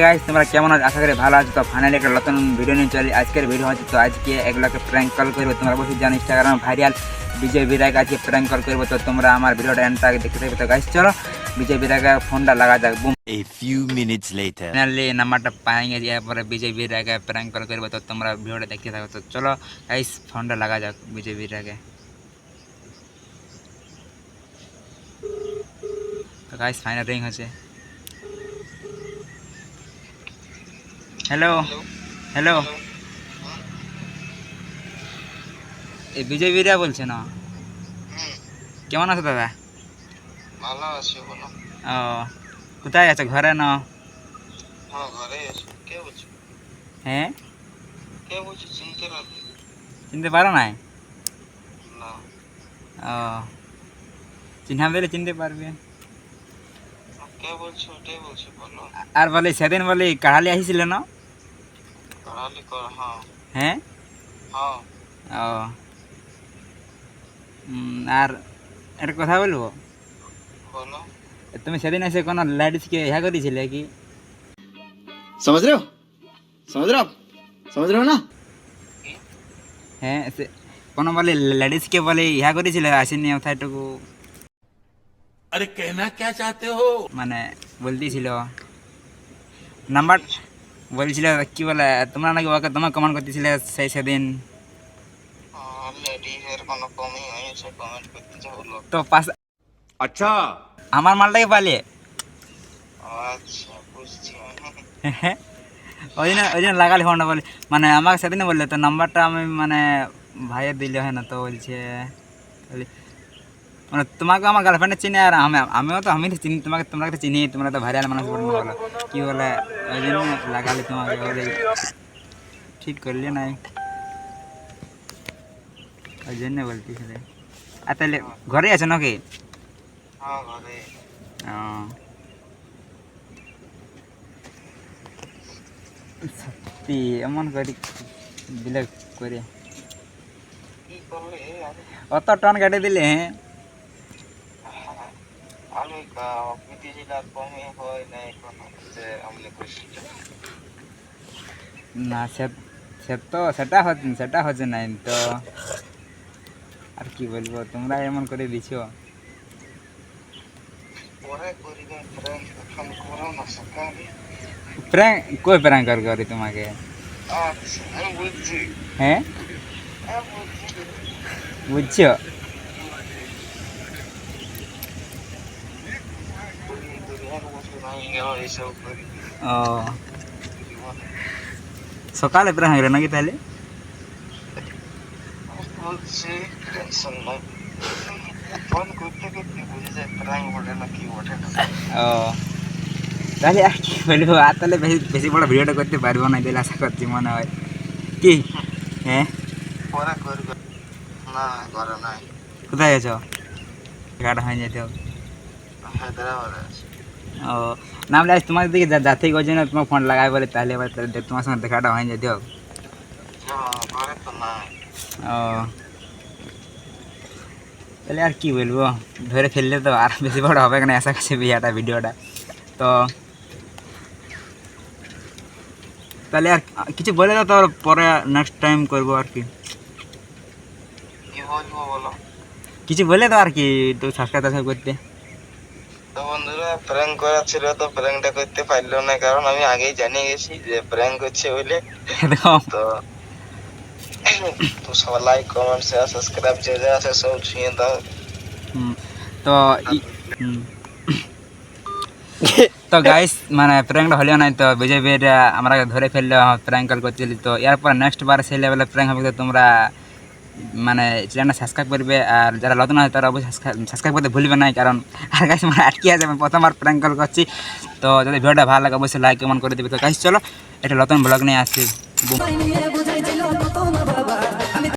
Guys তোমরা কেমন আছো? আশা করি ভালো আছো। তো ফাইনালি একটা নতুন ভিডিও নিয়ে চলে আজকের ভিডিও হচ্ছে। তো আজকে এগুলোকে প্র্যাঙ্ক কল করবো। তোমরা বলছি জানো ইনস্টাগ্রাম ভাইরাল বিজয় বিরাগ আজকে প্র্যাঙ্ক কল করবো। তো তোমরা আমার ভিডিওটা এন্ড আগে দেখতে থাকবে। তো গাইস চলো বিজয় বিরাগের ফোনটা লাগা যাক। Broom. A few minutes later. Finally নাম্বারটা পাই গেছি, এরপরে বিজয় বিরাগে প্র্যাঙ্ক কল করবো। তো তোমরা ভিডিওটা দেখতে থাকো। তো চলো গাইস ফোনটা লাগা যাক বিজয় বিরাগে। তো গাইস ফাইনাল রিং হচ্ছে। হ্যালো হ্যালো, এই বিজয় বিরা বলছে না? কেমন আছো দাদা? ভালো আছি, বলো। ও কোথায় আছো? ঘরে না? হ্যাঁ, ঘরে আছি। কে বলছো? হ্যাঁ কে বলছো? চিনতে পারবে চিনতে পারো নাই? না? ও চিনহাম দিলে চিনতে পারবে। কে বলছো? ওটাই বলছি, বলো। আর বলে সেদিন বলে কাড়ালি আসিছিল না? পড়ালি কর। হ্যাঁ হ্যাঁ হ্যাঁ। ও আর একটা কথা বলবো। বলো। তুমি সেদিন এসে কোনো লেডিসকে ইহা করেছিলে কি? समझ रहे हो समझ रहे हो आप समझ रहे हो ना। হ্যাঁ কোনো বলে লেডিসকে বলে ইহা করেছিলে আসেনি ওথায়টুকু, अरे कहना क्या चाहते हो? মানে বলতেছিল নাম্বার বলছিল কি বলে তোমরা নাকি ওকে তোমার কমেন্ট করতেছিলে সেই সেদিন। লেডিজের কোনো কমই হয়েছে কমেন্ট করতে যে হলো। তো পাশ अच्छा আমার মালটাকে পালিয়ে আচ্ছা, বুঝছি। ওই জন্য লাগালি ফোনটা বলে, মানে আমাকে সেদিনে বললে তো নাম্বারটা আমি মানে ভাইয়ের দিলে হয় না। তো বলছে মানে তোমাকে আমার গার্লফ্রেন্ডে চিনি আর আমি তো চিনি তোমাকে, তোমরা তো চিনি, তোমরা তো ভাইরাল মানুষ বলো না, বলো কি বলে ওই জন্য লাগালি তোমাকে বলে। ঠিক করলে নাই ওই জন্য বলতেছিলে। আর তাহলে ঘরে আছো নাকি? হ্যাঁ, ঘরে। ও সত্যি এমন করি দিলে করে কি করলে? অত টন কেটে দিলে? হ্যাঁ আমি বিদেশি আর কমই হয় না এখন, যে আমি করছি। না সে তো সেটা হচ্ছে নাই তো আর কি বলবো, তোমরা এমন করে দিছো। পরে করিবে প্র্যাঙ্ক, এখন করো না সকালে। প্র্যাঙ্ক কই প্র্যাঙ্ক করি তোমাকে? আচ্ছা, আমি বুঝছি। হ্যাঁ আমি বুঝছি। বুঝছো? এক বছর হয়ে গেল এইসব করি। ও সকালে প্র্যাঙ্ক হলো নাকি তাহলে? বলছি টেনশন নাই, ফোন করতে করতে বুঝে যায় প্র্যাঙ্ক বটে না কি বটে না। ও তাহলে আর কি বলবো, আর তাহলে বেশি বেশি বড় ভিডিওটা করতে পারবো না তাহলে আশা করছি, মনে হয় কি? হ্যাঁ পরে করবে না, ঘরে নাই, কোথায় আছো? টাকাটা হয়ে যেতে হবে। হায়দ্রাবাদে আছে। ও নাম লাগে তোমার দিকে যাতে করছে না, তোমার ফোন লাগাই বলে তাহলে এবার তোমার সঙ্গে দেখাটা হয়ে যেতে হবে। হ্যাঁ, ঘরে তো নাই। ও তাহলে আর কি বলবো, ধরে ফেললে তো আর বেশি বড় হবে না আশা করছি বিয়াটা ভিডিওটা। তো তাহলে আর কিছু বলে দাও তো, পরে নেক্সট টাইম করবো আর কি। কি বলবো বলো? কিছু বলে দাও আর কি, একটু সাবস্ক্রাইব করতে। তো বন্ধুরা, প্র্যাঙ্ক করা ছিল তো প্র্যাঙ্কটা করতে পারলো না, কারণ আমি আগেই জানিয়ে গেছি যে প্র্যাঙ্ক হচ্ছে বলে। দেখো তো তো সবাই লাইক কমেন্ট শেয়ার সাবস্ক্রাইব যে যা আছে সব ছুঁয়ে দাও। তো হুম। তো গাইস মানে প্র্যাঙ্কটা হলেও নাই, তো বিজয় বের আমরা ধরে ফেললে প্র্যাঙ্ক কল করছিলি। তো এরপর নেক্সট বার সেই লেভেলে প্র্যাঙ্ক হবে। তো তোমরা মানে চ্যানেলটা সাবস্ক্রাইব করবে, আর যারা নতুন হয় তারা অবশ্যই সাবস্ক্রাইব করতে ভুলবে না, কারণ আর গাইস মানে আটকে আছে, আমি প্রথমবার প্র্যাঙ্ক কল করছি। তো যদি ভিডিওটা ভালো লাগে অবশ্যই লাইক কমেন্ট করে দেবে। তো গাইস চলো একটা নতুন ব্লগ নিয়ে আসছি।